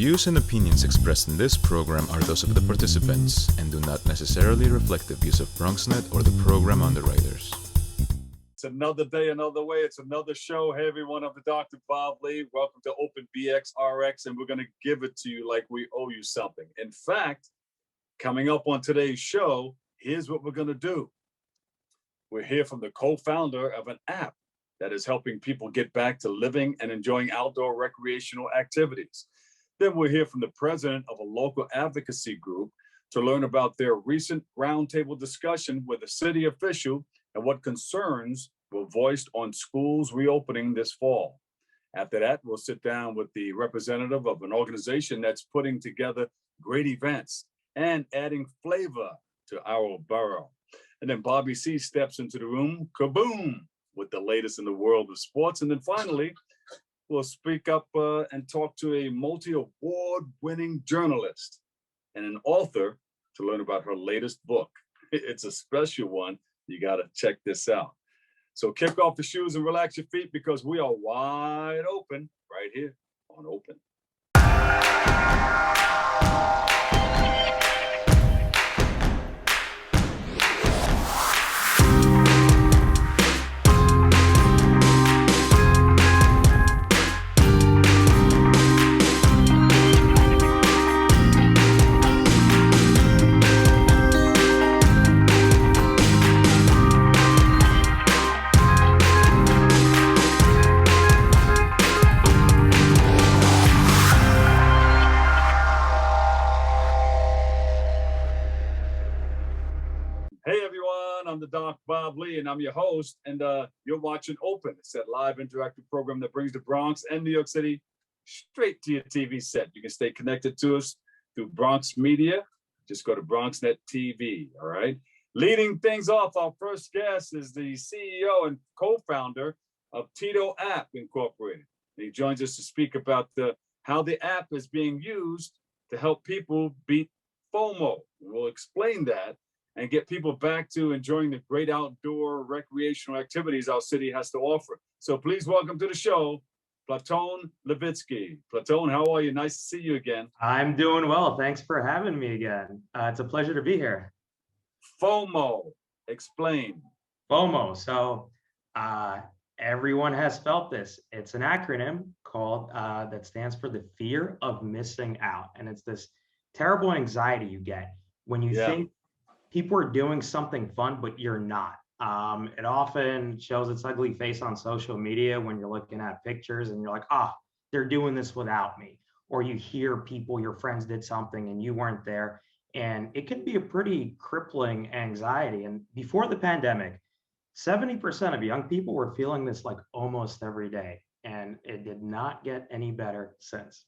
views and opinions expressed in this program are those of the participants and do not necessarily reflect the views of BronxNet or the program underwriters. It's another day, another way. It's another show. Hey, everyone, I'm the Dr. Bob Lee. Welcome to Open BXRX, and we're going to give it to you like we owe you something. In fact, coming up on today's show, here's what we're going to do. We're here from the co-founder of an app that is helping people get back to living and enjoying outdoor recreational activities. Then we'll hear from the president of a local advocacy group to learn about their recent roundtable discussion with a city official and what concerns were voiced on schools reopening this fall. After that, we'll sit down with the representative of an organization that's putting together great events and adding flavor to our borough. And then Bobby C steps into the room, kaboom, with the latest in the world of sports. And then finally, we'll speak up and talk to a multi-award-winning journalist and an author to learn about her latest book. It's a special one. You got to check this out. So kick off the shoes and relax your feet because we are wide open right here on Open. Hey everyone, I'm the Doc Bob Lee and I'm your host, and you're watching Open. It's that live interactive program that brings the Bronx and New York City straight to your TV set. You can stay connected to us through Bronx Media. Just go to BronxNet TV, all right? Leading things off, our first guest is the CEO and co-founder of Tito App Incorporated. And he joins us to speak about how the app is being used to help people beat FOMO. We'll explain that and get people back to enjoying the great outdoor recreational activities our city has to offer. So please welcome to the show, Platon Levitski. Platon, how are you? Nice to see you again. I'm doing well. Thanks for having me again. It's a pleasure to be here. FOMO, explain. FOMO. So everyone has felt this. It's an acronym called that stands for the fear of missing out. And it's this terrible anxiety you get when you think people are doing something fun, but you're not. It often shows its ugly face on social media when you're looking at pictures and you're like, they're doing this without me. Or you hear people, your friends did something and you weren't there. And it can be a pretty crippling anxiety. And before the pandemic, 70% of young people were feeling this like almost every day. And it did not get any better since.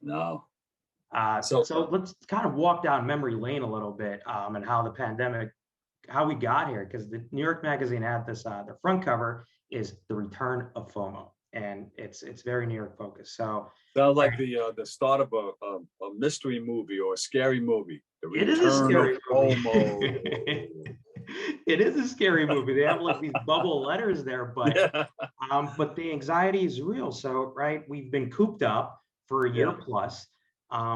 No. So let's kind of walk down memory lane a little bit and how the pandemic, how we got here, because the New York Magazine had this, the front cover is the return of FOMO, and it's very New York focused. So sounds like the start of a mystery movie or a scary movie. It is a scary movie. It is a scary movie. They have like these bubble letters there, but the anxiety is real. So we've been cooped up for a year plus.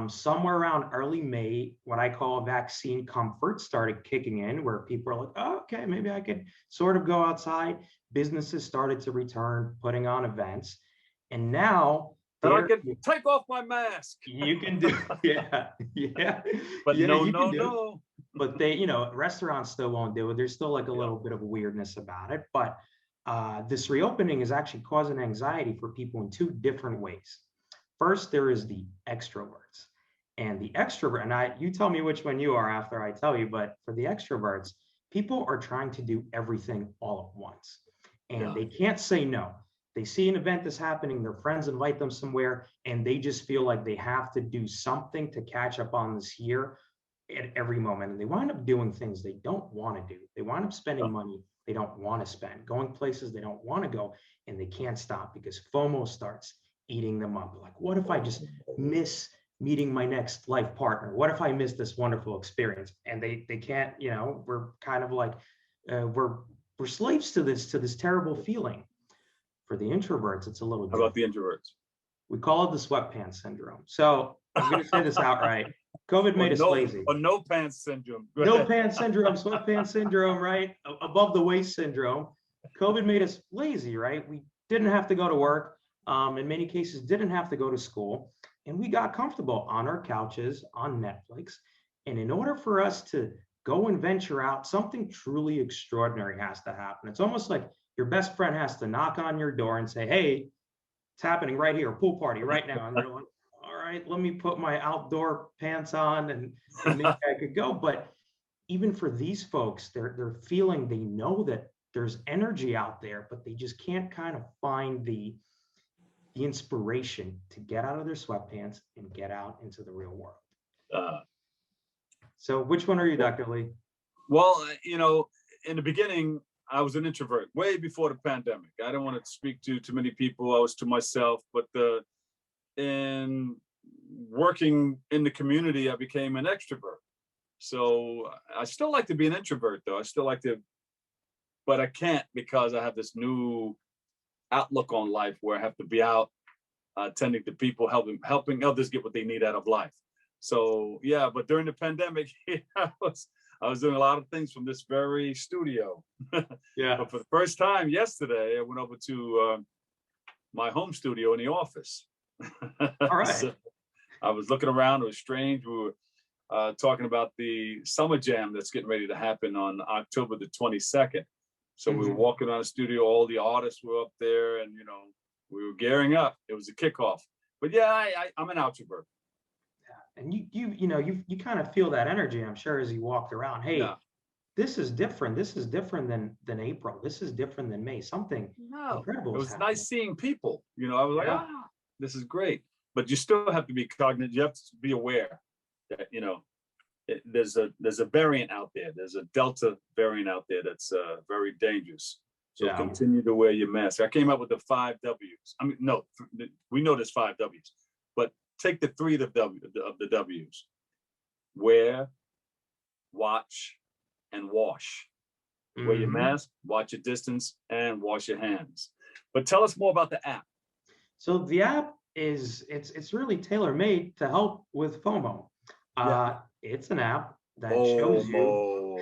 Somewhere around early May, what I call vaccine comfort started kicking in, where people are like, okay, maybe I could sort of go outside. Businesses started to return, putting on events. And now I can take off my mask. You can do, But no. But they, restaurants still won't do it. There's still like a little bit of weirdness about it. But this reopening is actually causing anxiety for people in two different ways. First, there is the extroverts, and the extrovert, and you tell me which one you are after I tell you, but for the extroverts, people are trying to do everything all at once, and they can't say no. They see an event that's happening, their friends invite them somewhere, and they just feel like they have to do something to catch up on this year at every moment, and they wind up doing things they don't want to do. They wind up spending money they don't want to spend, going places they don't want to go, and they can't stop because FOMO starts eating them up. Like, what if I just miss meeting my next life partner? What if I miss this wonderful experience? And they can't, we're kind of like, we're slaves to this terrible feeling. For the introverts, it's a little different. How about the introverts? We call it the sweatpants syndrome. So I'm going to say this outright. COVID made us lazy. Or no pants syndrome. No pants syndrome, sweatpants syndrome, right? Above the waist syndrome. COVID made us lazy, right? We didn't have to go to work. In many cases, didn't have to go to school. And we got comfortable on our couches, on Netflix. And in order for us to go and venture out, something truly extraordinary has to happen. It's almost like your best friend has to knock on your door and say, hey, it's happening right here, pool party right now. And you're like, all right, let me put my outdoor pants on and maybe I could go. But even for these folks, they're feeling, they know that there's energy out there, but they just can't kind of find the inspiration to get out of their sweatpants and get out into the real world. So which one are you, Dr. Lee? Well, in the beginning, I was an introvert way before the pandemic. I didn't want to speak to too many people. I was to myself, but in working in the community, I became an extrovert. So I still like to be an introvert, though. I still like to, but I can't because I have this new outlook on life where I have to be out tending to people, helping others get what they need out of life. So yeah, but during the pandemic, I was doing a lot of things from this very studio. Yeah. But for the first time yesterday, I went over to my home studio in the office. All right. So I was looking around. It was strange. We were talking about the summer jam that's getting ready to happen on October the 22nd. So we were walking around the studio. All the artists were up there, and we were gearing up. It was a kickoff. But yeah, I'm an introvert. And you kind of feel that energy, I'm sure, as you walked around. Hey, yeah. This is different. This is different than April. This is different than May. Something incredible. It was nice seeing people. I was like, this is great. But you still have to be cognizant. You have to be aware that there's a variant out there. There's a Delta variant out there that's very dangerous. So continue to wear your mask. I came up with the 5 W's. I mean, no, we know there's 5 W's, but take the 3 of the W's. Wear, watch, and wash. Wear your mask, watch your distance, and wash your hands. But tell us more about the app. So the app it's really tailor-made to help with FOMO. It's an app that shows you.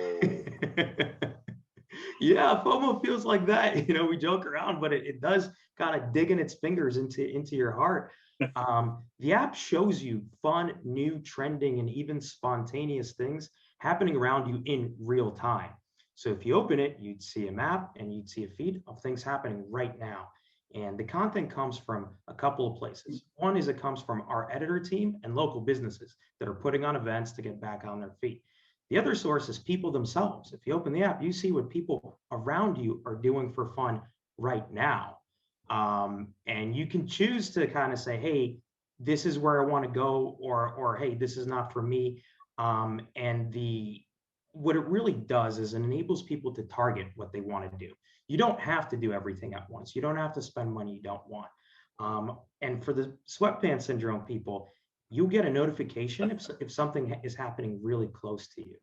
Yeah, FOMO feels like that. We joke around, but it does kind of digging its fingers into your heart. The app shows you fun, new, trending, and even spontaneous things happening around you in real time. So if you open it, you'd see a map and you'd see a feed of things happening right now. And the content comes from a couple of places. One is it comes from our editor team and local businesses that are putting on events to get back on their feet. The other source is people themselves. If you open the app, you see what people around you are doing for fun right now. And you can choose to kind of say, hey, this is where I want to go, or hey, this is not for me. And what it really does is it enables people to target what they want to do. You don't have to do everything at once. You don't have to spend money you don't want. And for the sweatpants syndrome people, you'll get a notification if something is happening really close to you.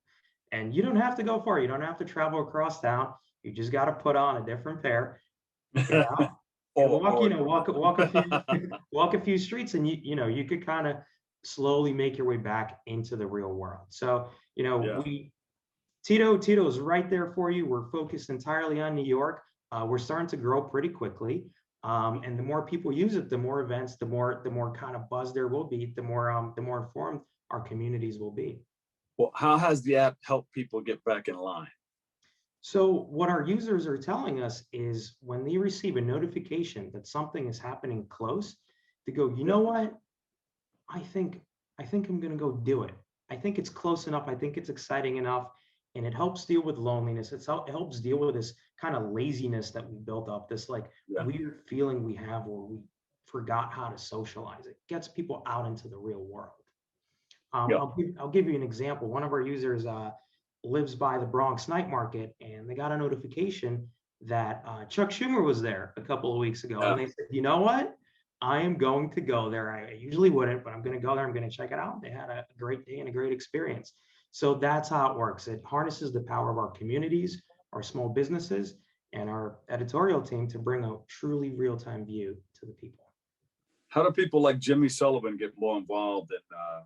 And you don't have to go far. You don't have to travel across town. You just got to put on a different pair. Get out, walk a few streets, and you could kind of slowly make your way back into the real world. So Tito's right there for you. We're focused entirely on New York. We're starting to grow pretty quickly. And the more people use it, the more events, the more kind of buzz there will be, the more informed our communities will be. Well, how has the app helped people get back in line? So what our users are telling us is when they receive a notification that something is happening close, they go, you know what? I think I'm going to go do it. I think it's close enough. I think it's exciting enough. And it helps deal with loneliness. It helps deal with this kind of laziness that we built up, this weird feeling we have where we forgot how to socialize. It gets people out into the real world. I'll give you an example. One of our users lives by the Bronx Night Market, and they got a notification that Chuck Schumer was there a couple of weeks ago. And they said, you know what? I am going to go there. I usually wouldn't, but I'm going to go there. I'm going to check it out. They had a great day and a great experience. So that's how it works. It harnesses the power of our communities, our small businesses, and our editorial team to bring a truly real-time view to the people. How do people like Jimmy Sullivan get more involved in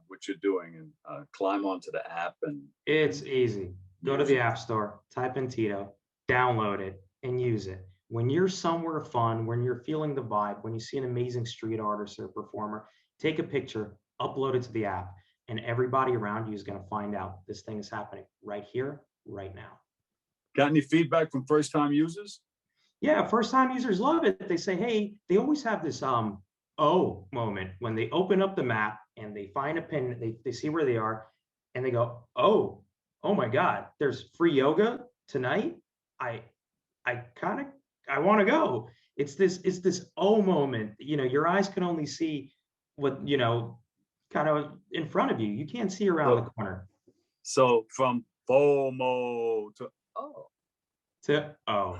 what you're doing and climb onto the app? And It's easy. Go to the App Store, type in Tito, download it, and use it. When you're somewhere fun, when you're feeling the vibe, when you see an amazing street artist or performer, take a picture, upload it to the app, and everybody around you is going to find out this thing is happening right here, right now. got any feedback from first-time users? Yeah, first-time users love it. They say, hey, they always have this oh moment when they open up the map and they find a pin, they see where they are, and they go, oh my God, there's free yoga tonight. I want to go. It's this oh moment. You know, your eyes can only see what, you know, kind of in front of you. You can't see around the corner. So from FOMO to oh. To oh.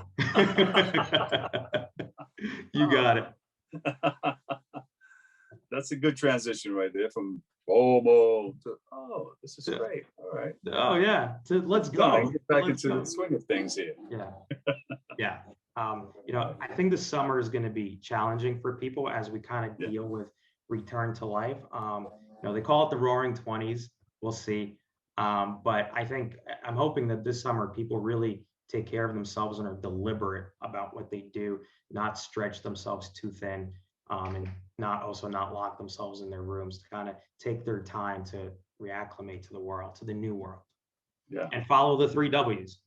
You got it. That's a good transition right there, from FOMO to oh, this is great. All right. Oh yeah. Let's go. Get back into the swing of things here. Yeah. Yeah. You know, I think the summer is going to be challenging for people as we kind of deal with return to life. You know, they call it the roaring 20s. We'll see. But I'm hoping that this summer people really take care of themselves and are deliberate about what they do, not stretch themselves too thin, and not lock themselves in their rooms, to kind of take their time to reacclimate to the world, to the new world. Yeah. And follow the 3 W's.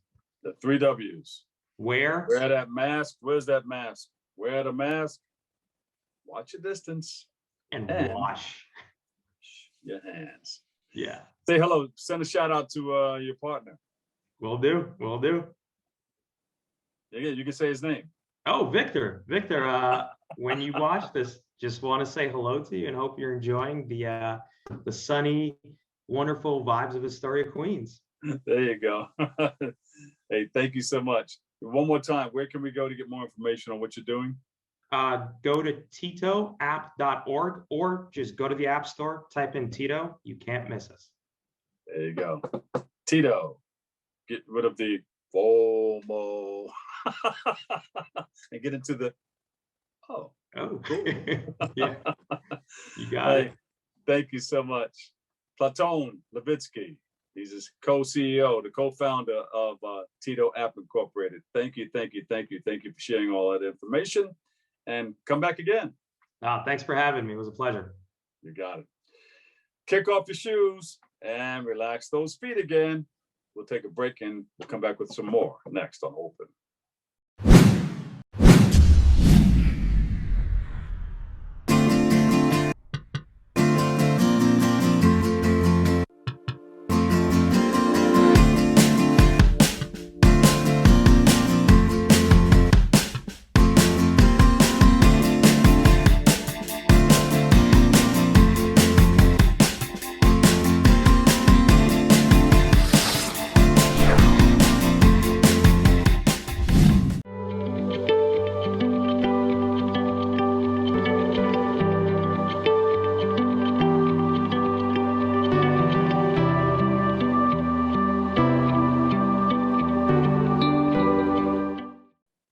The 3 W's. Wear that mask. Where's that mask? Wear the mask. Watch your distance. And wash your hands. Yeah. Say hello. Send a shout out to your partner. Will do. Yeah, you can say his name. Oh, Victor. When you watch this, just want to say hello to you and hope you're enjoying the sunny, wonderful vibes of Astoria, Queens. There you go. Hey, thank you so much. One more time, where can we go to get more information on what you're doing? Go to titoapp.org or just go to the App Store, type in Tito. You can't miss us. There you go. Tito, get rid of the FOMO and get into the oh, cool. Yeah, you got it. Thank you so much. Platon Levitski. He's his co-CEO, the co-founder of Tito App Incorporated. Thank you for sharing all that information, and come back again. Thanks for having me. It was a pleasure. You got it. Kick off your shoes and relax those feet again. We'll take a break and we'll come back with some more next on Open.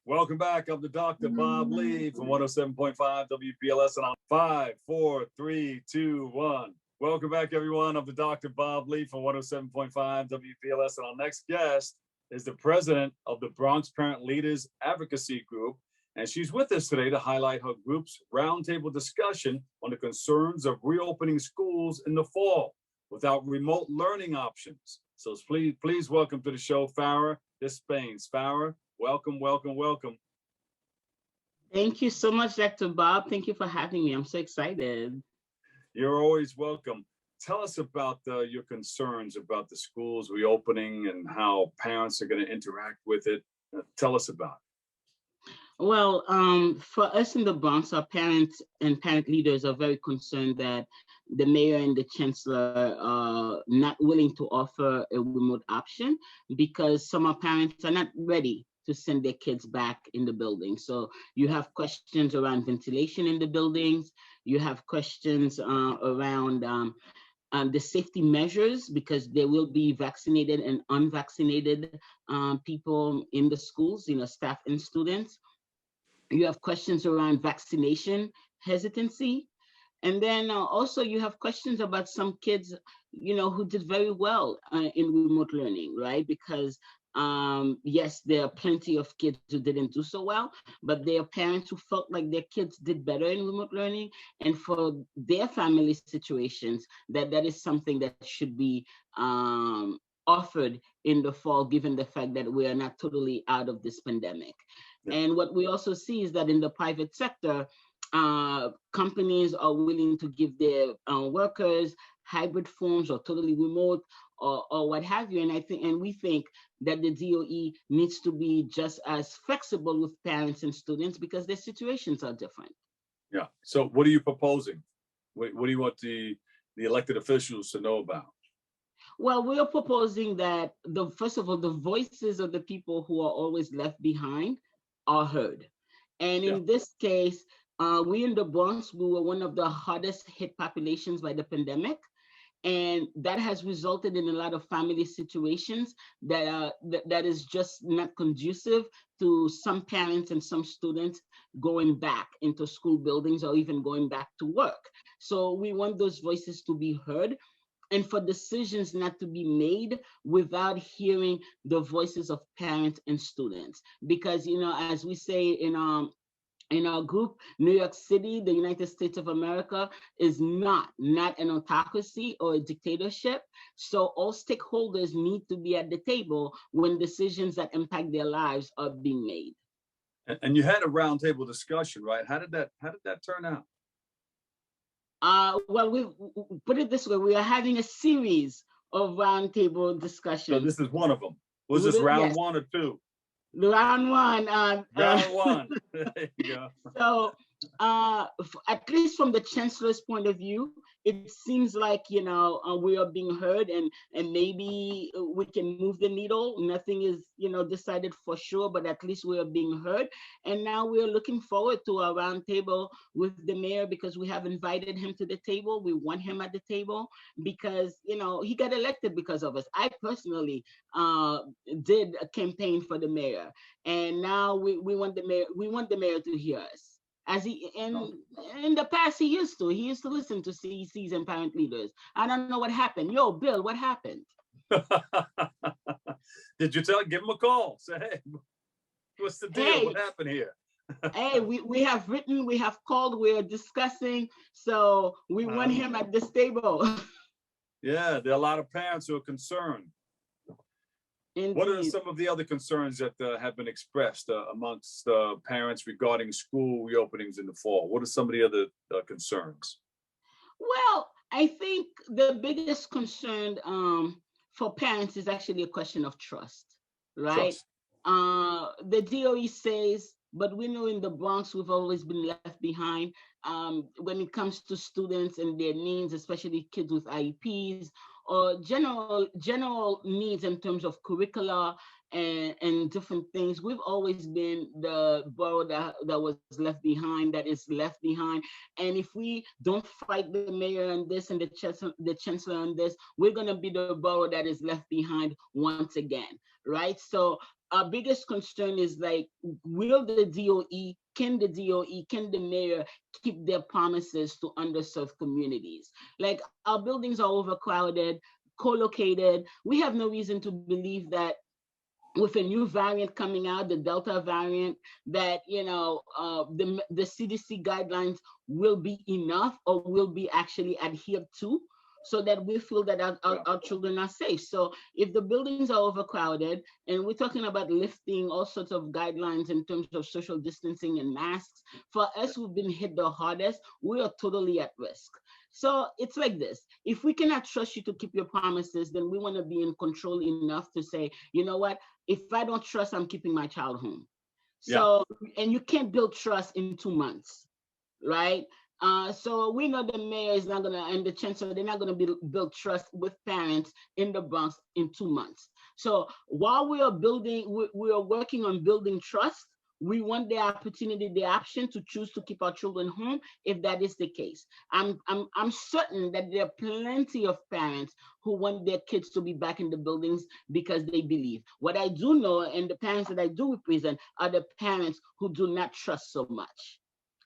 Welcome back. I'm the Dr. Bob Lee from 107.5 WBLS, and on 5, 4, 3, 2, 1. Welcome back, everyone. I'm the Dr. Bob Lee from 107.5 WBLS, and our next guest is the president of the Bronx Parent Leaders Advocacy Group, and she's with us today to highlight her group's roundtable discussion on the concerns of reopening schools in the fall without remote learning options. So please welcome to the show, Farah Despeignes. Farah, welcome. Thank you so much, Dr. Bob. Thank you for having me. I'm so excited. You're always welcome. Tell us about your concerns about the schools reopening and how parents are going to interact with it. Tell us about it. Well, for us in the Bronx, our parents and parent leaders are very concerned that the mayor and the chancellor are not willing to offer a remote option because some of our parents are not ready to send their kids back in the building. So you have questions around ventilation in the buildings. You have questions around the safety measures, because there will be vaccinated and unvaccinated people in the schools, staff and students. You have questions around vaccination hesitancy. And then also you have questions about some kids, who did very well in remote learning, right? Because yes, there are plenty of kids who didn't do so well, but there are parents who felt like their kids did better in remote learning. And for their family situations, that is something that should be offered in the fall, given the fact that we are not totally out of this pandemic. Yeah. And what we also see is that in the private sector, companies are willing to give their workers hybrid forms or totally remote or what have you. And we think that the DOE needs to be just as flexible with parents and students because their situations are different. Yeah. So what are you proposing? What do you want the elected officials to know about? Well, we are proposing that first of all, the voices of the people who are always left behind are heard. And in this case, we in the Bronx, we were one of the hardest hit populations by the pandemic. And that has resulted in a lot of family situations that is just not conducive to some parents and some students going back into school buildings or even going back to work. So we want those voices to be heard and for decisions not to be made without hearing the voices of parents and students. Because, as we say in our group, New York City, the United States of America, is not an autocracy or a dictatorship. So all stakeholders need to be at the table when decisions that impact their lives are being made. And you had a roundtable discussion, right? How did that turn out? Well, we put it this way: we are having a series of roundtable discussions. So this is one of them. Was this round one or two? Round one. Round one. There you go. So, at least from the chancellor's point of view, it seems like we are being heard, and maybe we can move the needle. Nothing is decided for sure, but at least we are being heard. And now we are looking forward to a roundtable with the mayor because we have invited him to the table. We want him at the table because he got elected because of us. I personally did a campaign for the mayor, and now we want the mayor. We want the mayor to hear us. As in the past, he used to listen to CECs and parent leaders. I don't know what happened. Yo, Bill, what happened? Did you give him a call? Say, hey, what's the deal? Hey, what happened here? Hey, we have written, we have called, we're discussing. So we want him at this table. Yeah, there are a lot of parents who are concerned. Indeed. What are some of the other concerns that have been expressed amongst parents regarding school reopenings in the fall? What are some of the other concerns? Well, I think the biggest concern for parents is actually a question of trust, right? The DOE says, but we know in the Bronx, we've always been left behind when it comes to students and their needs, especially kids with IEPs, or general needs in terms of curricula and different things. We've always been the borough that was left behind, that is left behind. And if we don't fight the mayor on this and the chancellor on this, we're going to be the borough that is left behind once again, right? So our biggest concern is will the DOE, can the mayor keep their promises to underserved communities? Our buildings are overcrowded, co-located. We have no reason to believe that with a new variant coming out, the Delta variant, that the CDC guidelines will be enough or will be actually adhered to, so that we feel that our children are safe. So if the buildings are overcrowded, and we're talking about lifting all sorts of guidelines in terms of social distancing and masks, for us who've been hit the hardest, we are totally at risk. So it's like this: if we cannot trust you to keep your promises, then we want to be in control enough to say, you know what, if I don't trust, I'm keeping my child home. So, and you can't build trust in 2 months, right? So we know the mayor is not gonna, and the chancellor, they're not gonna build trust with parents in the Bronx in 2 months. So while we are working on building trust, we want the opportunity, the option to choose to keep our children home if that is the case. I'm certain that there are plenty of parents who want their kids to be back in the buildings because they believe. What I do know, and the parents that I do represent, are the parents who do not trust so much.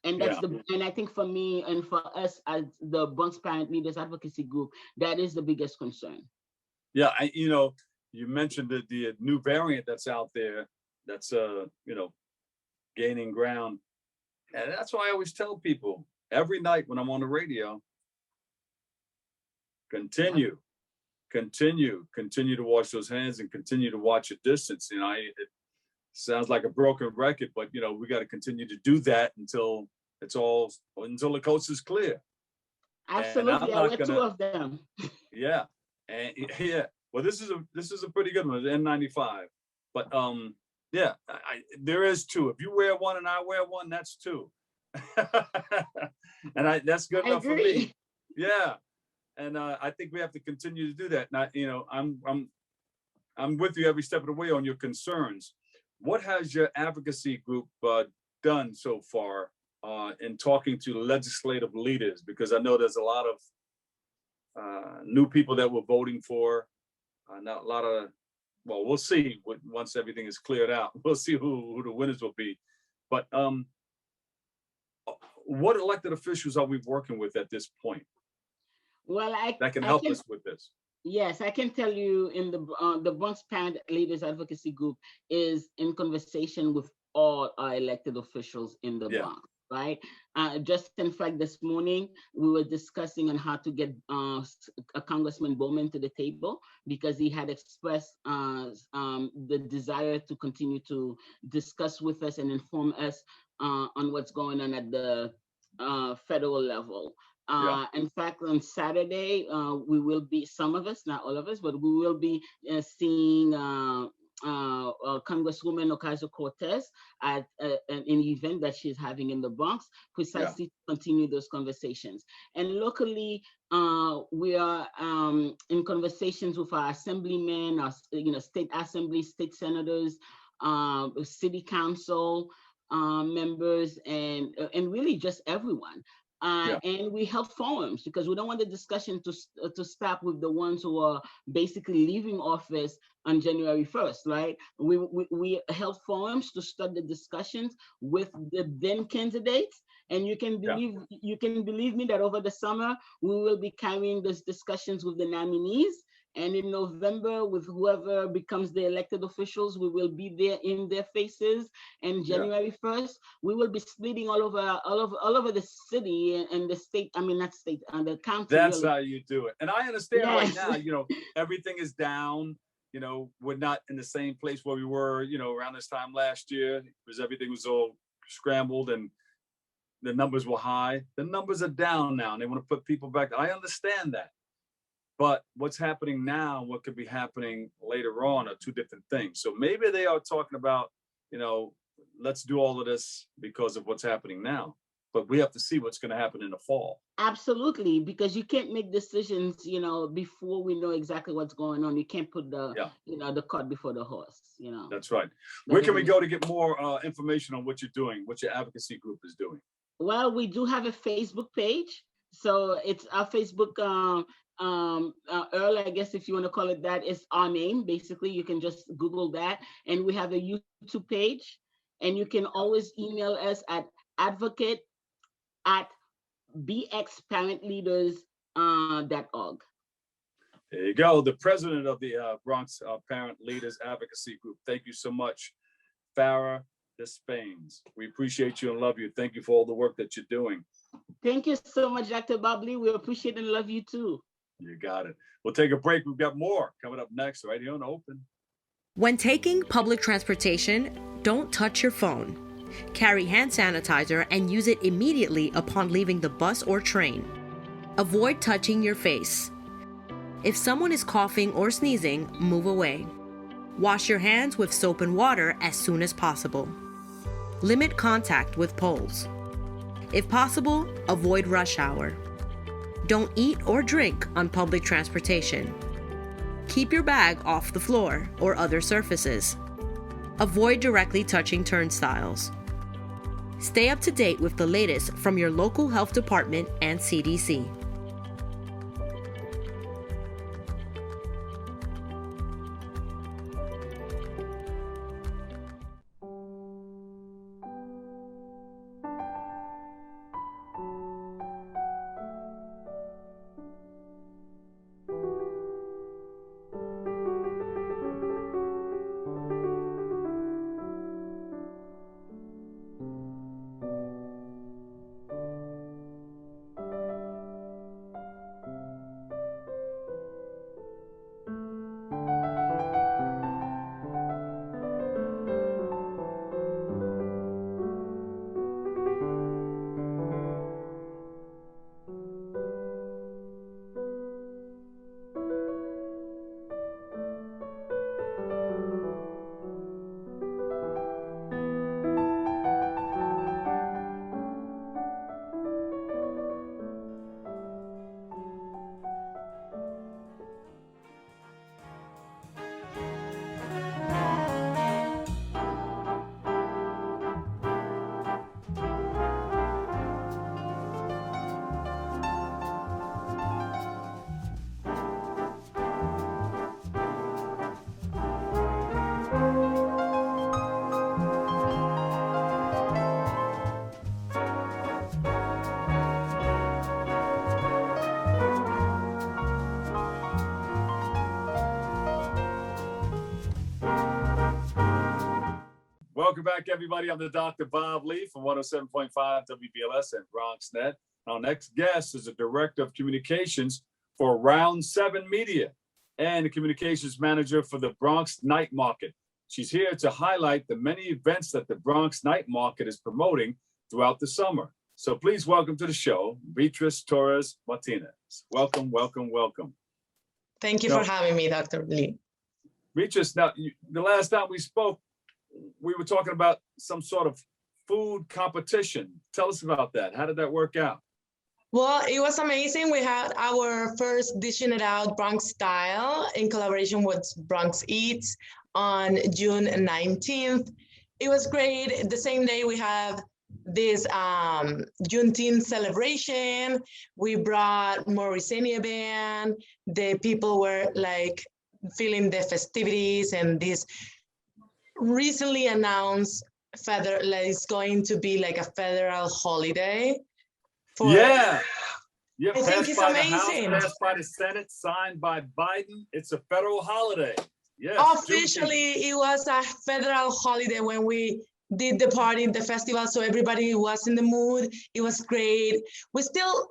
And and I think for me and for us as the Bronx Parent Leaders Advocacy Group, that is the biggest concern. Yeah, you mentioned the new variant that's out there that's gaining ground. And that's why I always tell people every night when I'm on the radio, continue to wash those hands and continue to watch your distance. It sounds like a broken record, but we got to continue to do that until the coast is clear. Absolutely, I wear two of them. Yeah, and yeah. Well, this is a pretty good one, the N95. But there is two. If you wear one and I wear one, that's two. And that's good enough for me. Yeah. And I think we have to continue to do that. And I'm with you every step of the way on your concerns. What has your advocacy group done so far in talking to legislative leaders? Because I know there's a lot of new people that we're voting for. Not a lot of, well, we'll see once everything is cleared out. We'll see who the winners will be. But what elected officials are we working with at this point? Well, that can help us with this. Yes, I can tell you in the Bronx Parent Leaders Advocacy Group is in conversation with all our elected officials in the Bronx, right? Just in fact, this morning, we were discussing on how to get Congressman Bowman to the table because he had expressed the desire to continue to discuss with us and inform us on what's going on at the federal level. In fact, on Saturday, we will be, some of us, not all of us, but we will be seeing Congresswoman Ocasio-Cortez at an event that she's having in the Bronx, precisely to continue those conversations. And locally, we are in conversations with our assemblymen, our state assembly, state senators, city council members, and really just everyone. And we held forums because we don't want the discussion to stop with the ones who are basically leaving office on January 1st, right? We held forums to start the discussions with the then candidates. And you can believe me that over the summer, we will be carrying those discussions with the nominees. And in November, with whoever becomes the elected officials, we will be there in their faces. And January 1st, we will be splitting all over the city and the state. I mean, not state, the county. That's how you do it. And I understand right now, everything is down. We're not in the same place where we were, around this time last year, because everything was all scrambled and the numbers were high. The numbers are down now, and they want to put people back. I understand that. But what's happening now, what could be happening later on are two different things. So maybe they are talking about, let's do all of this because of what's happening now. But we have to see what's going to happen in the fall. Absolutely, because you can't make decisions, before we know exactly what's going on. You can't put the cart before the horse, That's right. Where can we go to get more information on what you're doing, what your advocacy group is doing? Well, we do have a Facebook page. So it's our Facebook, Earl, I guess if you want to call it that, is our name. Basically, you can just Google that. And we have a YouTube page. And you can always email us at advocate@bxparentleaders.org. There you go. The president of the Bronx Parent Leaders Advocacy Group. Thank you so much, Farah Despeignes. We appreciate you and love you. Thank you for all the work that you're doing. Thank you so much, Dr. Bobley. We appreciate and love you too. You got it. We'll take a break. We've got more coming up next right here on Open. When taking public transportation, don't touch your phone. Carry hand sanitizer and use it immediately upon leaving the bus or train. Avoid touching your face. If someone is coughing or sneezing, move away. Wash your hands with soap and water as soon as possible. Limit contact with poles. If possible, avoid rush hour. Don't eat or drink on public transportation. Keep your bag off the floor or other surfaces. Avoid directly touching turnstiles. Stay up to date with the latest from your local health department and CDC. Welcome back, everybody. I'm the Dr. Bob Lee from 107.5 WBLS and Bronx Net. Our next guest is the Director of Communications for Roundseven Media and the Communications Manager for the Bronx Night Market. She's here to highlight the many events that the Bronx Night Market is promoting throughout the summer. So please welcome to the show, Beatriz Torres-Martinez. Welcome, welcome, welcome. Thank you for having me, Dr. Lee. Beatriz, now, the last time we spoke, we were talking about some sort of food competition. Tell us about that. How did that work out? Well, it was amazing. We had our first Dishing It Out Bronx Style in collaboration with Bronx Eats on June 19th. It was great. The same day we have this Juneteenth celebration. We brought Morrisania Band. The people were like feeling the festivities, and this recently announced it's going to be like a federal holiday. Yeah, I think it's amazing. Passed by the Senate, signed by Biden. It's a federal holiday. Yes. Officially, it was a federal holiday when we did the party, the festival, so everybody was in the mood. It was great. We're still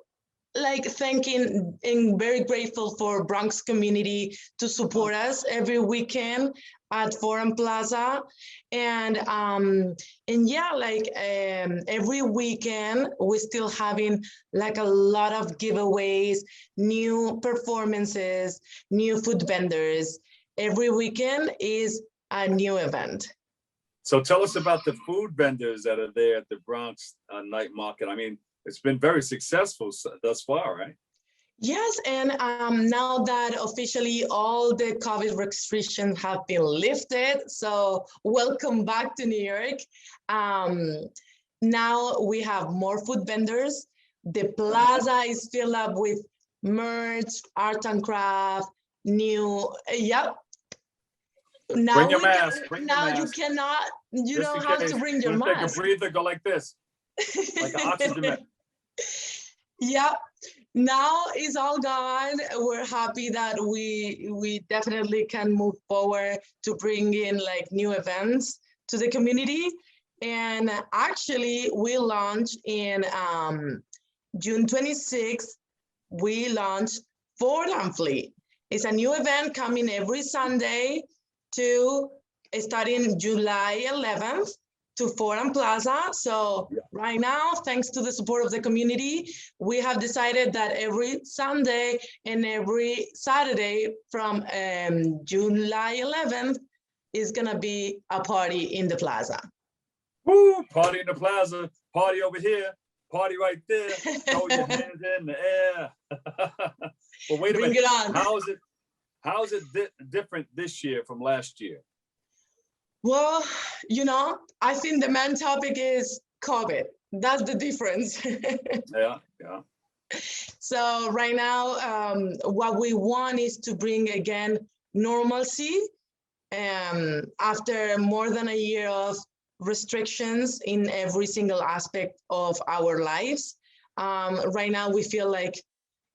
like thanking and very grateful for Bronx community to support us every weekend at Forum Plaza. And yeah, like every weekend, we're still having like a lot of giveaways, new performances, new food vendors. Every weekend is a new event. So tell us about the food vendors that are there at the Bronx Night Market. I mean, it's been very successful thus far, right? Yes, and now that officially all the COVID restrictions have been lifted, so welcome back to New York. Now we have more food vendors. The plaza is filled up with merch, art and craft, new, yep. Now bring your mask. You cannot, you don't have to bring your mask. Take a breather, go like this, like an oxygen mask. Yeah, now it's all gone. We're happy that we definitely can move forward to bring in like new events to the community. And actually we launched in June 26th, we launched Forum Fleet. It's a new event coming every Sunday to starting July 11th. To Forum Plaza. So right now, thanks to the support of the community, we have decided that every Sunday and every Saturday from July 11th is gonna be a party in the plaza. Woo! Party in the plaza, party over here, party right there. Throw your hands in the air. But wait a minute. Bring it on. How is it different this year from last year? Well, you know, I think the main topic is COVID. That's the difference. Yeah. So right now, what we want is to bring again normalcy. After more than a year of restrictions in every single aspect of our lives, right now we feel like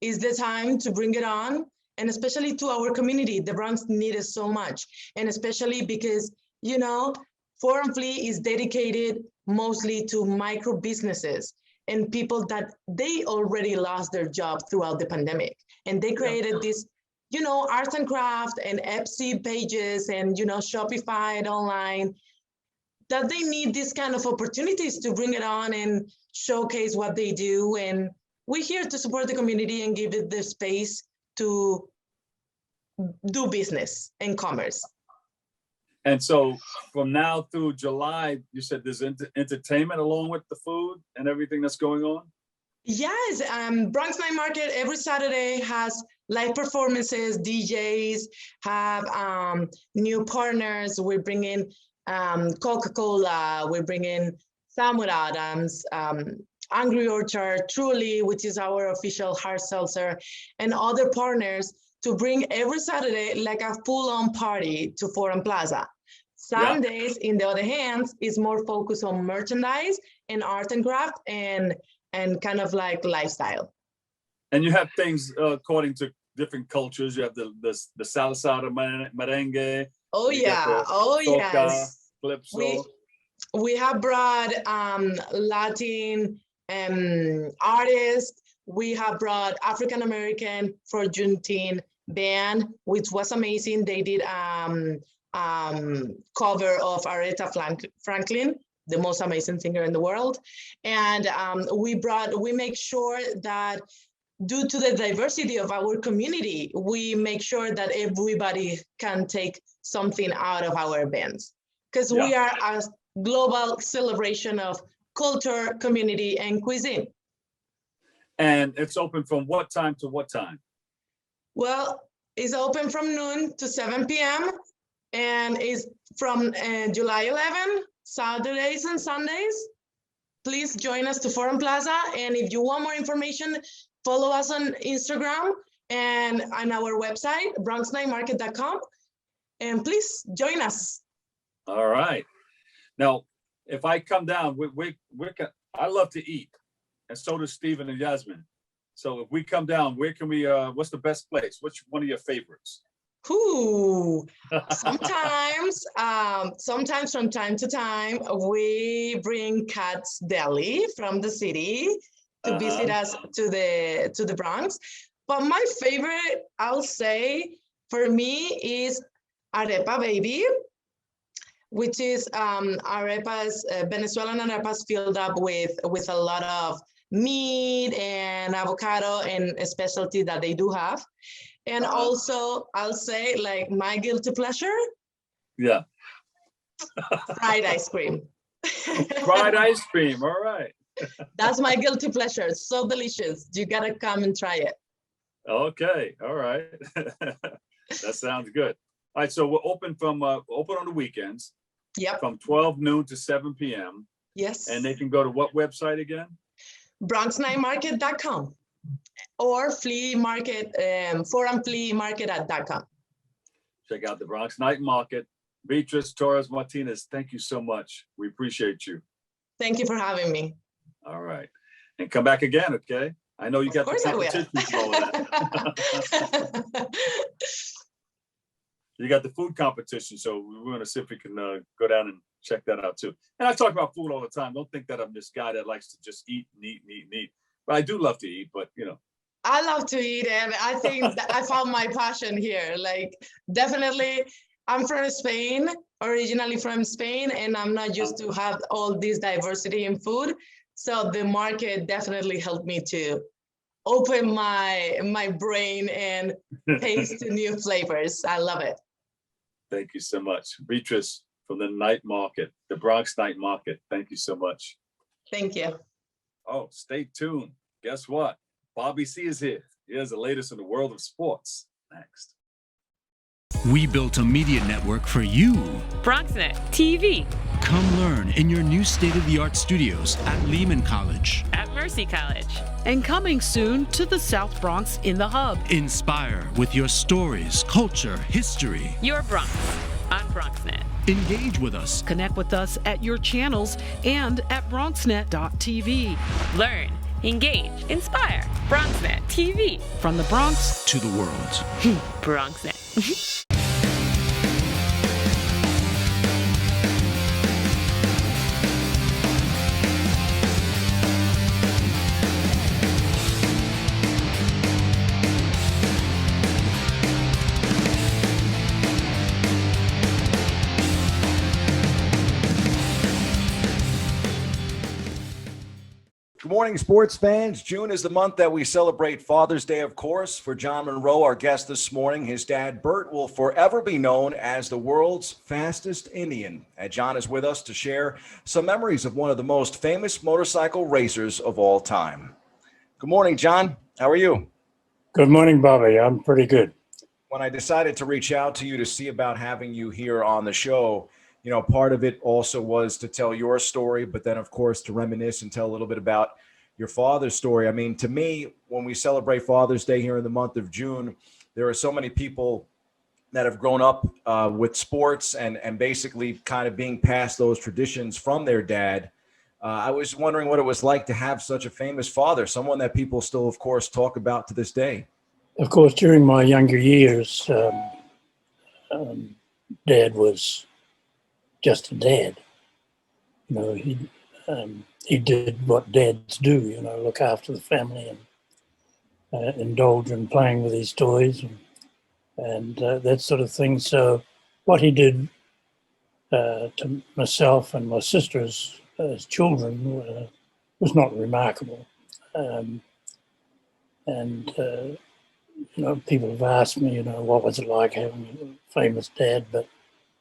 it's the time to bring it on, and especially to our community. The Bronx needs it so much, and especially because you know, Forum Fleet is dedicated mostly to micro businesses and people that they already lost their job throughout the pandemic. And they created this, you know, art and craft and Etsy pages and, you know, Shopify online, that they need these kind of opportunities to bring it on and showcase what they do. And we're here to support the community and give it the space to do business and commerce. And so from now through July, you said there's entertainment along with the food and everything that's going on? Yes, Bronx Night Market every Saturday has live performances, DJs, have new partners. We're bringing Coca-Cola, we're bringing Samuel Adams, Angry Orchard, Truly, which is our official hard seltzer, and other partners to bring every Saturday like a full-on party to Forum Plaza. Sundays, in the other hand, is more focused on merchandise and art and craft and kind of like lifestyle. And you have things according to different cultures. You have the salsa, the merengue. Oh yeah, soca, yes. calypso. We have brought Latin artists. We have brought African American for Juneteenth band, which was amazing. They did cover of Aretha Franklin, the most amazing singer in the world. And we make sure that due to the diversity of our community, we make sure that everybody can take something out of our events, because we are a global celebration of culture, community, and cuisine. And it's open from what time to what time? Well, it's open from noon to 7 p.m. and it's from July 11, Saturdays and Sundays. Please join us to Forum Plaza. And if you want more information, follow us on Instagram and on our website, bronxnightmarket.com. And please join us. All right. Now, if I come down, I love to eat, and so does Stephen and Yasmin. So if we come down, where can we, what's the best place? Which one of your favorites? Ooh, sometimes from time to time, we bring Cat's Deli from the city to visit us to the Bronx. But my favorite, I'll say, for me is Arepa Baby, which is arepas, Venezuelan arepas filled up with a lot of meat and avocado and a specialty that they do have. And also, I'll say, like, my guilty pleasure. Yeah. Fried ice cream. Fried ice cream, all right. That's my guilty pleasure. It's so delicious. You gotta come and try it. Okay, all right. That sounds good. All right, so we're open open on the weekends. Yep. From 12 noon to 7 p.m. Yes. And they can go to what website again? BronxNightMarket.com or flea market, forumfleamarket.com. Check out the Bronx Night Market. Beatriz Torres-Martinez, thank you so much. We appreciate you. Thank you for having me. All right. And come back again, okay? I know you got the competition and all of that. You got the food competition, so we're going to see if we can go down and check that out too. And I talk about food all the time. Don't think that I'm this guy that likes to just eat and eat and eat and eat. But I do love to eat, but you know. I love to eat, and I think that I found my passion here. Like, definitely, I'm from Spain, originally from Spain, and I'm not used to have all this diversity in food. So the market definitely helped me to open my brain and taste new flavors. I love it. Thank you so much. Beatriz from the Night Market, the Bronx Night Market. Thank you so much. Thank you. Oh, stay tuned. Guess what? Bobby C is here. Here's the latest in the world of sports. Next. We built a media network for you. BronxNet TV. Come learn in your new state-of-the-art studios at Lehman College. At Mercy College. And coming soon to the South Bronx in the Hub. Inspire with your stories, culture, history. Your Bronx on BronxNet. Engage with us. Connect with us at your channels and at bronxnet.tv. Learn, engage, inspire. BronxNet TV. From the Bronx to the world. BronxNet. Good morning, sports fans. June is the month that we celebrate Father's Day, of course. For John Monroe, our guest this morning, his dad, Bert, will forever be known as the world's fastest Indian. And John is with us to share some memories of one of the most famous motorcycle racers of all time. Good morning, John. How are you? Good morning, Bobby. I'm pretty good. When I decided to reach out to you to see about having you here on the show, you know, part of it also was to tell your story, but then, of course, to reminisce and tell a little bit about your father's story. I mean, to me, when we celebrate Father's Day here in the month of June, there are so many people that have grown up with sports and basically kind of being passed those traditions from their dad. I was wondering what it was like to have such a famous father, someone that people still, of course, talk about to this day. Of course, during my younger years, Dad was just a dad. he did what dads do, look after the family and indulge in playing with his toys and that sort of thing. So what he did to myself and my sisters as children was not remarkable. People have asked me, what was it like having a famous dad? But,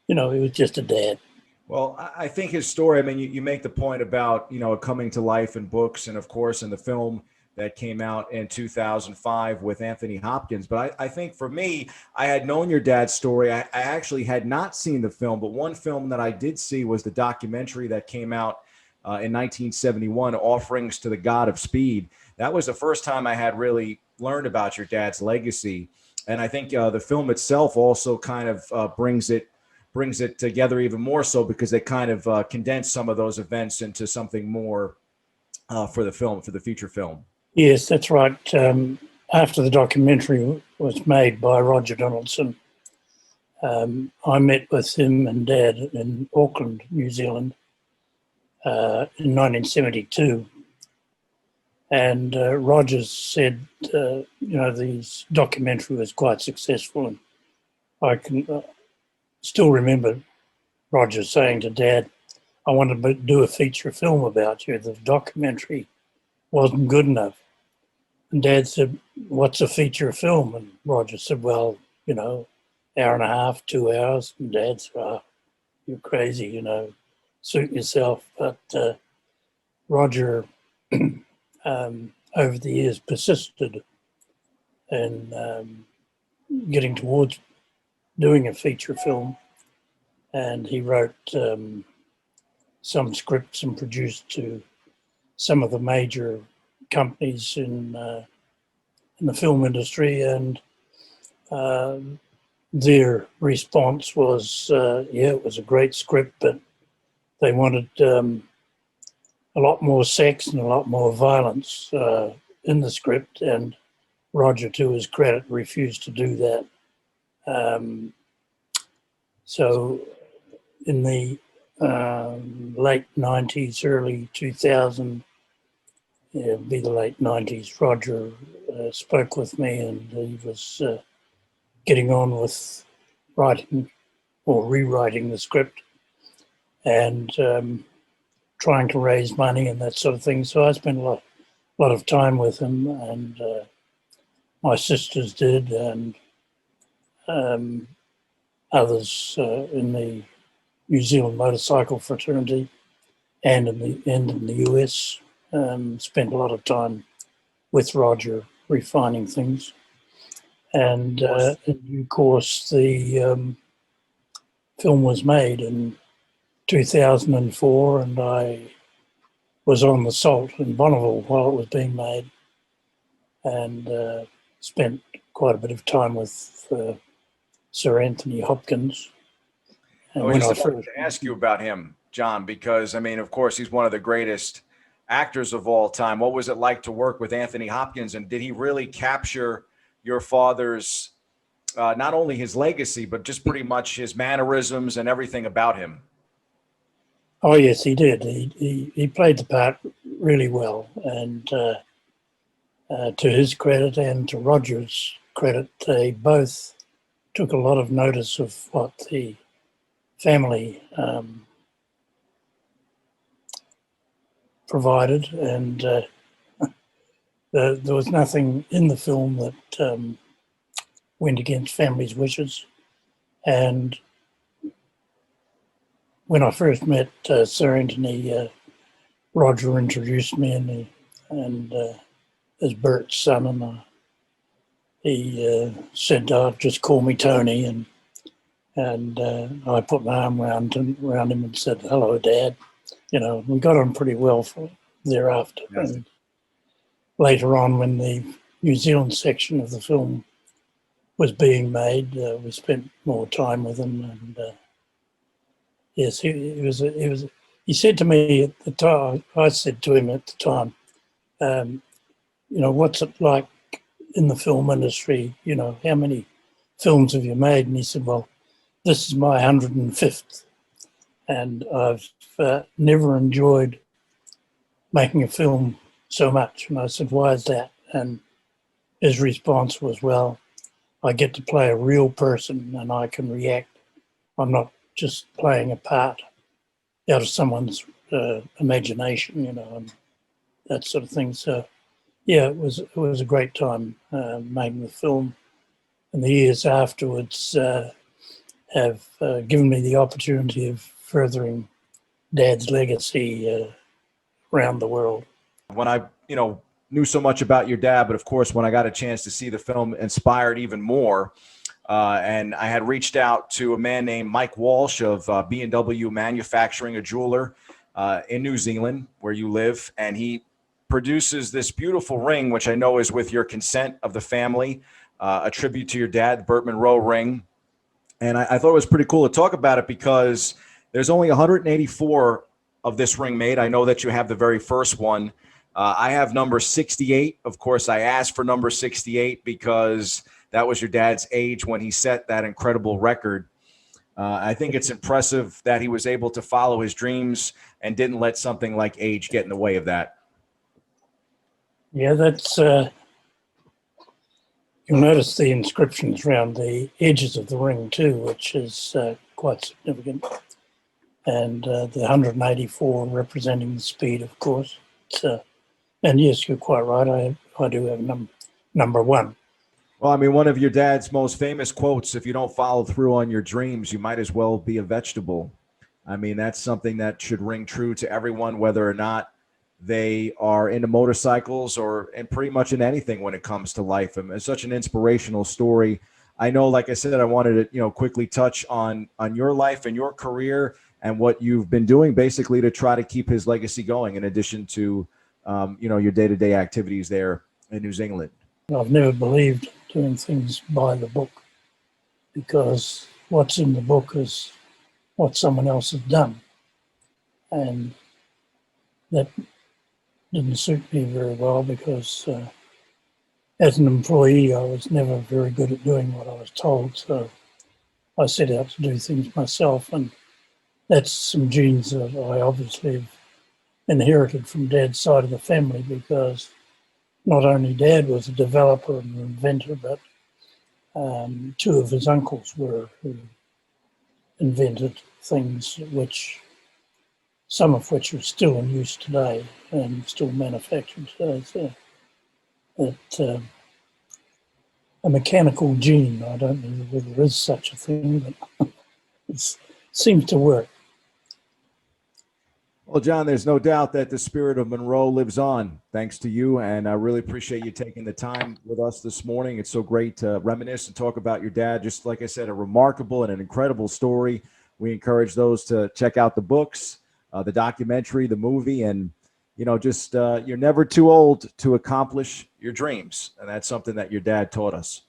he was just a dad. Well, I think his story, I mean, you make the point about, coming to life in books and, of course, in the film that came out in 2005 with Anthony Hopkins. But I think for me, I had known your dad's story. I actually had not seen the film, but one film that I did see was the documentary that came out in 1971, Offerings to the God of Speed. That was the first time I had really learned about your dad's legacy. And I think the film itself also kind of brings it together even more so, because they kind of condense some of those events into something more for the feature film. Yes, that's right. After the documentary was made by Roger Donaldson, I met with him and Dad in Auckland, New Zealand, in 1972. And Roger said, this documentary was quite successful. And I can still remember Roger saying to Dad, I wanted to do a feature film about you. The documentary wasn't good enough. And Dad said, what's a feature film? And Roger said, well, hour and a half, 2 hours. And Dad said, oh, you're crazy, suit yourself. But Roger, over the years, persisted in getting towards doing a feature film. And he wrote some scripts and produced to some of the major companies in the film industry, and their response was, it was a great script, but they wanted a lot more sex and a lot more violence in the script, and Roger, to his credit, refused to do that. So in the late 90s, early 2000, it'd be the late 90s, Roger spoke with me, and he was getting on with writing or rewriting the script and trying to raise money and that sort of thing. So I spent a lot of time with him, and my sisters did, and others in the New Zealand motorcycle fraternity and in the US. Spent a lot of time with Roger refining things. And in due course, the film was made in 2004, and I was on the Salt in Bonneville while it was being made, and spent quite a bit of time with Sir Anthony Hopkins. And I was going to ask you about him, John, because, I mean, of course, he's one of the greatest actors of all time. What was it like to work with Anthony Hopkins, and did he really capture your father's, not only his legacy, but just pretty much his mannerisms and everything about him? Oh, yes, he did. He played the part really well, and to his credit and to Roger's credit, they both took a lot of notice of what the family provided, and there was nothing in the film that went against family's wishes. And when I first met Sir Anthony, Roger introduced me and as Bert's son, and he said, just call me Tony, and I put my arm around him and said, hello, Dad. We got on pretty well thereafter. Yes. And later on, when the New Zealand section of the film was being made, we spent more time with him. And yes, he said to me at the time, I said to him at the time, what's it like in the film industry? How many films have you made? And he said, well, this is my 105th. And I've never enjoyed making a film so much. And I said, why is that? And his response was, well, I get to play a real person and I can react. I'm not just playing a part out of someone's imagination, you know, and that sort of thing. So, yeah, it was a great time making the film. And the years afterwards have given me the opportunity of furthering Dad's legacy around the world. When I, knew so much about your dad, but of course, when I got a chance to see the film, inspired even more. And I had reached out to a man named Mike Walsh of B&W Manufacturing, a jeweler in New Zealand, where you live. And he produces this beautiful ring, which I know is with your consent of the family, a tribute to your dad, the Burt Monroe ring. And I thought it was pretty cool to talk about it because there's only 184 of this ring made. I know that you have the very first one. I have number 68. Of course, I asked for number 68 because that was your dad's age when he set that incredible record. I think it's impressive that he was able to follow his dreams and didn't let something like age get in the way of that. Yeah, that's, you'll notice the inscriptions around the edges of the ring too, which is quite significant. And the 184 representing the speed, of course. And yes, you're quite right. I do have number one. Well, I mean, one of your dad's most famous quotes, if you don't follow through on your dreams, you might as well be a vegetable. I mean, that's something that should ring true to everyone, whether or not they are into motorcycles and pretty much in anything when it comes to life. I mean, it's such an inspirational story. I know, like I said, I wanted to, quickly touch on your life and your career and what you've been doing basically to try to keep his legacy going in addition to, your day-to-day activities there in New Zealand. I've never believed doing things by the book because what's in the book is what someone else has done. And that didn't suit me very well because as an employee, I was never very good at doing what I was told. So I set out to do things myself. And that's some genes that I obviously have inherited from Dad's side of the family because not only Dad was a developer and an inventor, but two of his uncles who invented things some of which are still in use today and still manufactured today. So that a mechanical gene, I don't know whether there is such a thing, but it seems to work. Well, John, there's no doubt that the spirit of Monroe lives on, thanks to you, and I really appreciate you taking the time with us this morning. It's so great to reminisce and talk about your dad. Just like I said, a remarkable and an incredible story. We encourage those to check out the books, the documentary, the movie, and, you're never too old to accomplish your dreams, and that's something that your dad taught us.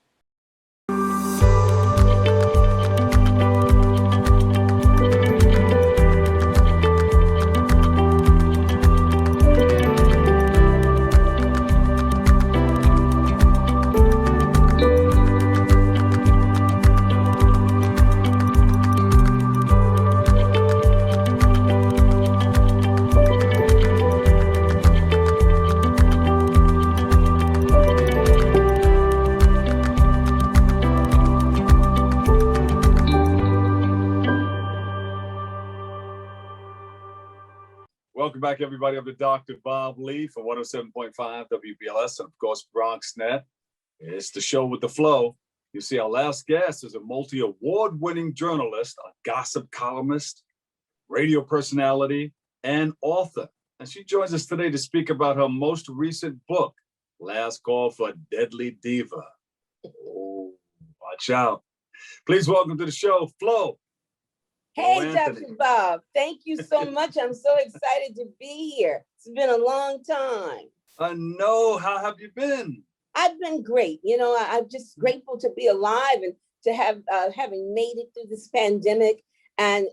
Welcome back, everybody. I'm Dr. Bob Lee for 107.5 WBLS and, of course, Bronx Net. It's the show with the flow. You see, our last guest is a multi-award-winning journalist, a gossip columnist, radio personality, and author. And she joins us today to speak about her most recent book, Last Call for Deadly Diva. Oh, watch out. Please welcome to the show, Flo. Hey, Dr. Bob. Thank you so much. I'm so excited to be here. It's been a long time. I know. How have you been? I've been great. I'm just grateful to be alive and to have having made it through this pandemic and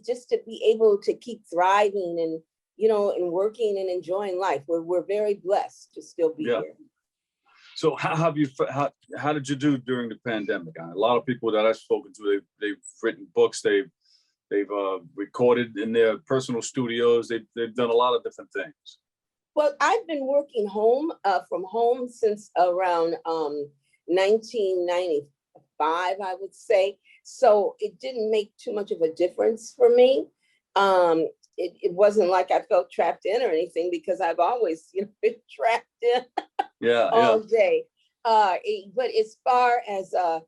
just to be able to keep thriving and, and working and enjoying life. We're very blessed to still be here. So how did you do during the pandemic? A lot of people that I've spoken to, they've written books, they've They've recorded in their personal studios. They've done a lot of different things. Well, I've been working from home since around 1995, I would say. So it didn't make too much of a difference for me. It wasn't like I felt trapped in or anything, because I've always been trapped in all day. But as far as the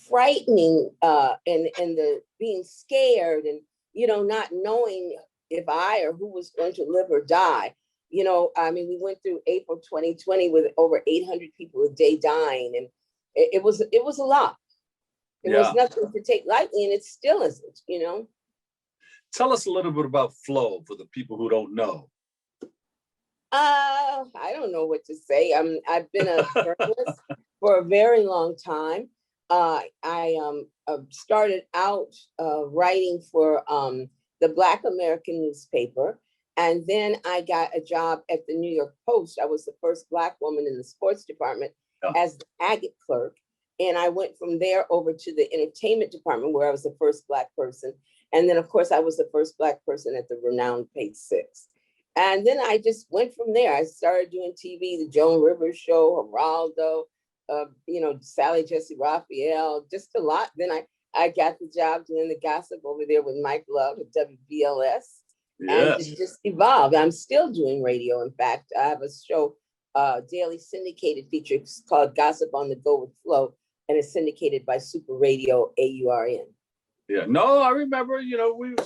frightening and the being scared and not knowing if I or who was going to live or die, I mean, we went through April 2020 with over 800 people a day dying, and it was a lot. It was nothing to take lightly, and it still isn't. Tell us a little bit about Flo for the people who don't know. I don't know what to say. I've been a journalist for a very long time. I started out writing for the Black American newspaper, and then I got a job at the New York Post. I was the first Black woman in the sports department as the agate clerk, and I went from there over to the entertainment department, where I was the first Black person. And then, of course, I was the first Black person at the renowned Page Six. And then I just went from there. I started doing TV, the Joan Rivers Show, Geraldo, Sally Jesse Raphael, just a lot. Then I got the job doing the gossip over there with Mike Love at WBLS. And it just evolved. I'm still doing radio. In fact, I have a show, daily syndicated feature called Gossip on the Go with Flo, and it's syndicated by Super Radio AURN. Yeah, no, I remember,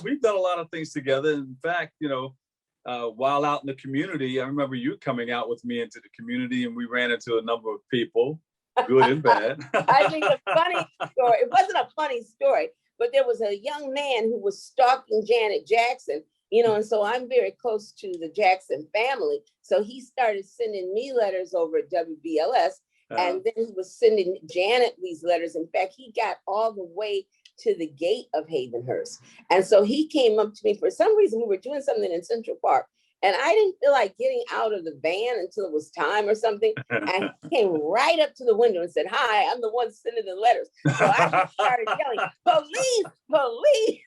we've done a lot of things together. In fact, while out in the community, I remember you coming out with me into the community, and we ran into a number of people, good and bad. I think a funny story. It wasn't a funny story, but there was a young man who was stalking Janet Jackson, and so I'm very close to the Jackson family. So he started sending me letters over at WBLS, and then he was sending Janet these letters. In fact, he got all the way to the gate of Havenhurst. And so he came up to me. For some reason, we were doing something in Central Park, and I didn't feel like getting out of the van until it was time or something. And he came right up to the window and said, "Hi, I'm the one sending the letters." So I just started yelling, "Police, police."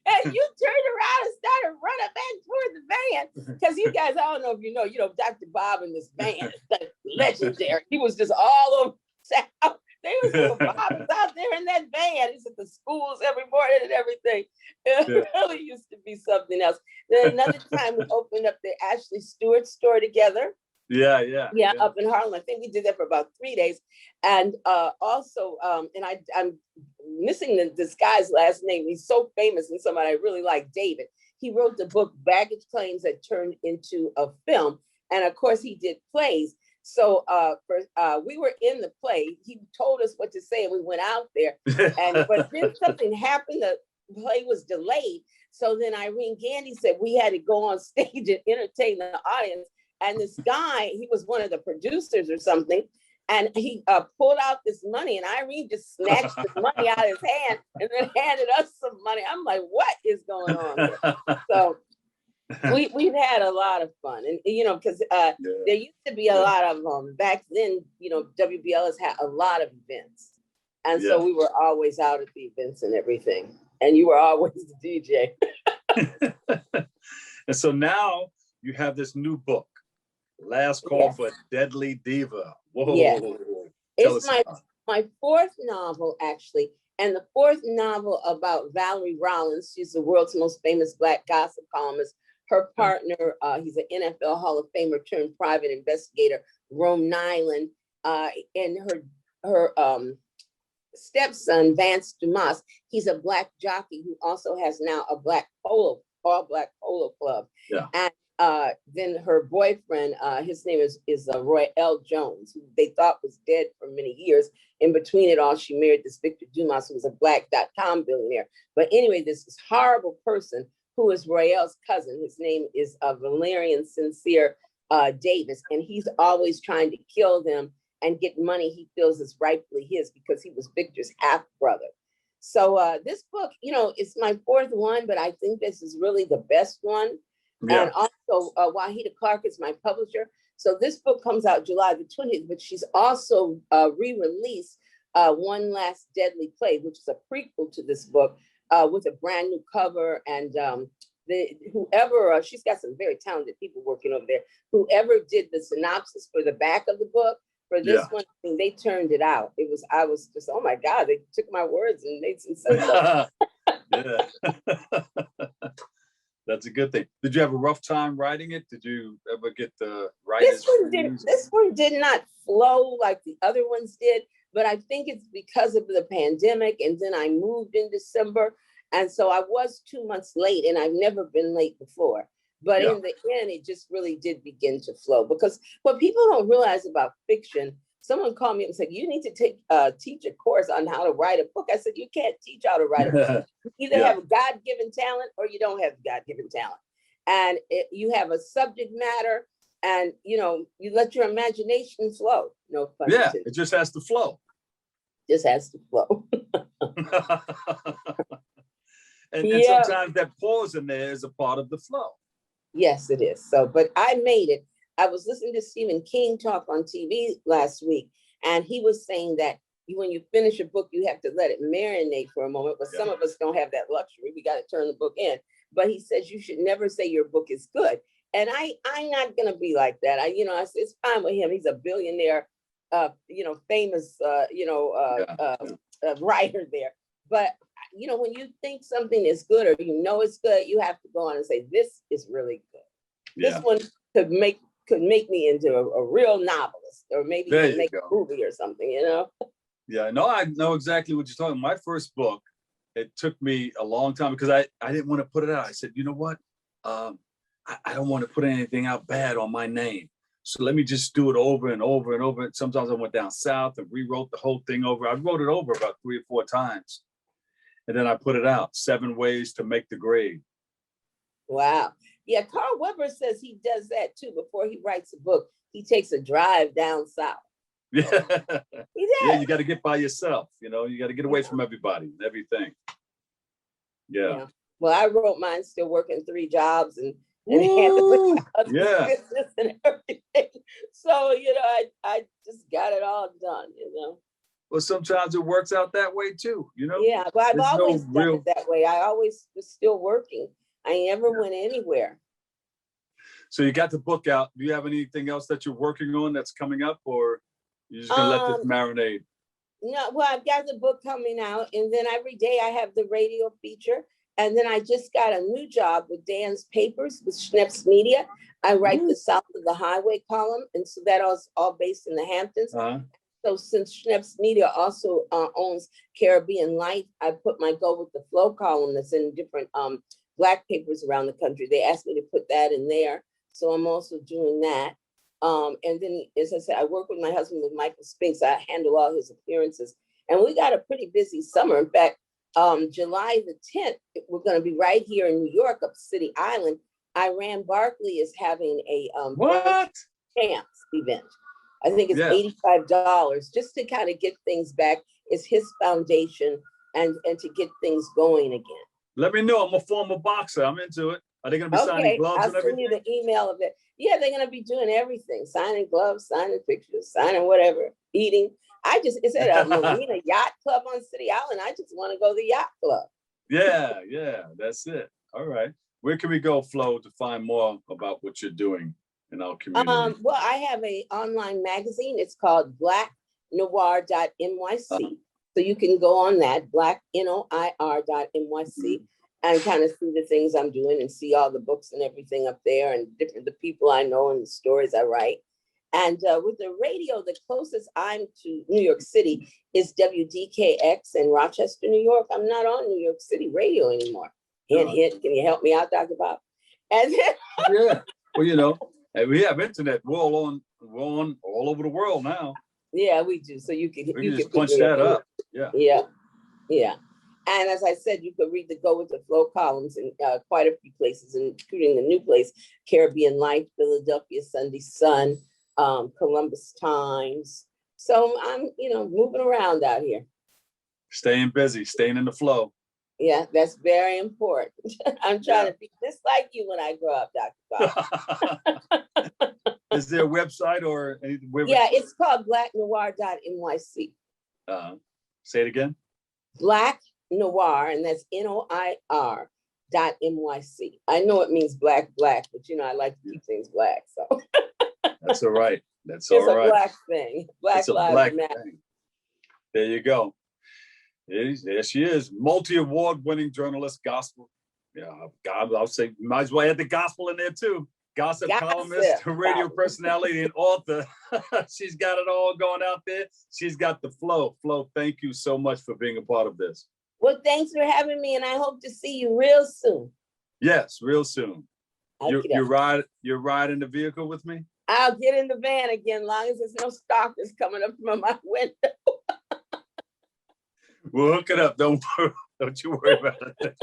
And you turned around and started running back toward the van. Because you guys, I don't know if you know, Dr. Bob in this van is like legendary. He was just all over South. They was Bob was out there in that van. He's at the schools every morning and everything. It really used to be something else. Then another time we opened up the Ashley Stewart store together. Yeah, up in Harlem. I think we did that for about 3 days. And also, and I'm missing this guy's last name. He's so famous and somebody I really like, David. He wrote the book Baggage Claims that turned into a film. And of course, he did plays. So we were in the play. He told us what to say, and we went out there. But then something happened. The play was delayed. So then Irene Gandy said we had to go on stage and entertain the audience. And this guy, he was one of the producers or something, and he pulled out this money, and Irene just snatched the money out of his hand and then handed us some money. I'm like, what is going on here? So we've had a lot of fun, and because there used to be a lot of back then. WBLS had a lot of events, and so we were always out at the events and everything. And you were always the DJ. And so now you have this new book, Last Call for a Deadly Diva. Whoa! Yeah. It's my fourth novel, actually, and the fourth novel about Valerie Rollins. She's the world's most famous Black gossip columnist. Her partner, he's an NFL Hall of Famer turned private investigator, Rome Nyland, and her stepson, Vance Dumas. He's a Black jockey who also has now a all Black polo club. Yeah. And then her boyfriend, his name is Roy L. Jones, who they thought was dead for many years. In between it all, she married this Victor Dumas, who was a Black.com billionaire. But anyway, this horrible person who is Royale's cousin. His name is Valerian Sincere Davis, and he's always trying to kill them and get money he feels is rightfully his because he was Victor's half brother. So this book, it's my fourth one, but I think this is really the best one. Yeah. And also, Wahida Clark is my publisher. So this book comes out July the 20th, but she's also re-released One Last Deadly Play, which is a prequel to this book, with a brand new cover. And whoever, she's got some very talented people working over there. Whoever did the synopsis for the back of the book, for this one, they turned it out. I was just, oh my God, they took my words and made some sense of it. Yeah. That's a good thing. Did you have a rough time writing it? Did you ever get the writers? This one did not flow like the other ones did, but I think it's because of the pandemic. And then I moved in December. And so I was 2 months late, and I've never been late before. But in the end, it just really did begin to flow, because what people don't realize about fiction, someone called me and said, you need to teach a course on how to write a book. I said, you can't teach how to write a book. You either have a God-given talent or you don't have God-given talent. And you have a subject matter, and you let your imagination flow. No pun intended. It just has to flow. Just has to flow. and sometimes that pause in there is a part of the flow. Yes, it is. So, but I made it. I was listening to Stephen King talk on TV last week, and he was saying that when you finish a book, you have to let it marinate for a moment. But some of us don't have that luxury. We got to turn the book in. But he says you should never say your book is good. And I'm not going to be like that. I said, it's fine with him. He's a billionaire, famous, writer there. But when you think something is good, or it's good, you have to go on and say, this is really good. This one could make me into a real novelist, or maybe make a movie or something, Yeah, no, I know exactly what you're talking about. My first book, it took me a long time because I didn't want to put it out. I said, you know what? I don't want to put anything out bad on my name. So let me just do it over and over and over. Sometimes I went down south and rewrote the whole thing over. I wrote it over about 3 or 4 times. And then I put it out, 7 ways to make the grade. Wow. Yeah, Carl Weber says he does that too. Before he writes a book, he takes a drive down south. Yeah, yeah, you got to get by yourself. You got to get away from everybody and everything. Yeah. Well, I wrote mine still working 3 jobs and handling business and everything. So, I just got it all done, Well, sometimes it works out that way too, Yeah, but I've always done it that way. I always was still working. I never went anywhere. So you got the book out. Do you have anything else that you're working on that's coming up, or you're just gonna let this marinate? No, well, I've got the book coming out, and then every day I have the radio feature, and then I just got a new job with Dan's Papers with Schneps Media. I write the South of the Highway column, and so that is all based in the Hamptons. So since Schneps Media also owns Caribbean Life, I put my Go with the Flow column that's in different Black papers around the country. They asked me to put that in there. So I'm also doing that. And then, as I said, I work with my husband, with Michael Spinks. I handle all his appearances. And we got a pretty busy summer. In fact, July the 10th, we're going to be right here in New York, up City Island. Iran Barkley is having a chance event. I think it's $85 just to kind of get things back. It's his foundation and to get things going again. Let me know. I'm a former boxer. I'm into it. Are they going to be signing gloves and everything? I'll send you the email of it. Yeah, they're going to be doing everything. Signing gloves, signing pictures, signing whatever, eating. It's at a Marina Yacht Club on City Island. I just want to go to the yacht club. Yeah, that's it. All right. Where can we go, Flo, to find more about what you're doing in our community? Well, I have an online magazine. It's called blacknoir.nyc. So you can go on that, blacknoir.nyc, and kind of see the things I'm doing and see all the books and everything up there and the people I know and the stories I write. And with the radio, the closest I'm to New York City is WDKX in Rochester, New York. I'm not on New York City radio anymore. Hint, hint. Can you help me out, Dr. Bob? And then well, we have internet. We're on all over the world now. Yeah, we do. So you can just punch that up. Yeah. And as I said, you could read the Go with the Flow columns in quite a few places, including the new place, Caribbean Life, Philadelphia Sunday Sun, Columbus Times. So I'm, moving around out here. Staying busy, staying in the flow. Yeah, that's very important. I'm trying to be just like you when I grow up, Dr. Bob. Is there a website or anything? Yeah, it's called blacknoir.nyc. Say it again. Black Noir, and that's NOIR.NYC. I know it means black, but I like to keep things black. So that's all right. That's it's all right. It's a black thing. Black Lives Matter. Thing. There you go. There she is, multi-award-winning journalist, gospel. Yeah, God, I'll say, might as well add the gospel in there too. Gossip columnist, radio personality, and author. She's got it all going out there. She's got the flow. Flo, thank you so much for being a part of this. Well, thanks for having me, and I hope to see you real soon. Yes, real soon. You ride in the vehicle with me? I'll get in the van again, as long as there's no stalkers coming up from my window. We'll hook it up. Don't you worry about it.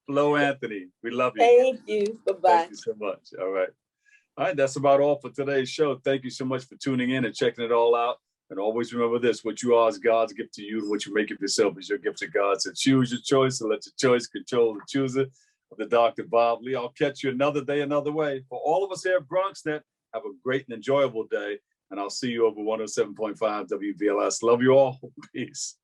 Flo Anthony, we love you. Thank you. Bye-bye. Thank you so much. All right. That's about all for today's show. Thank you so much for tuning in and checking it all out. And always remember this: what you are is God's gift to you, and what you make of yourself is your gift to God. So choose your choice and let your choice control the chooser. Of the Dr. Bob Lee. I'll catch you another day, another way. For all of us here at BronxNet, have a great and enjoyable day. And I'll see you over 107.5 WVLS. Love you all. Peace.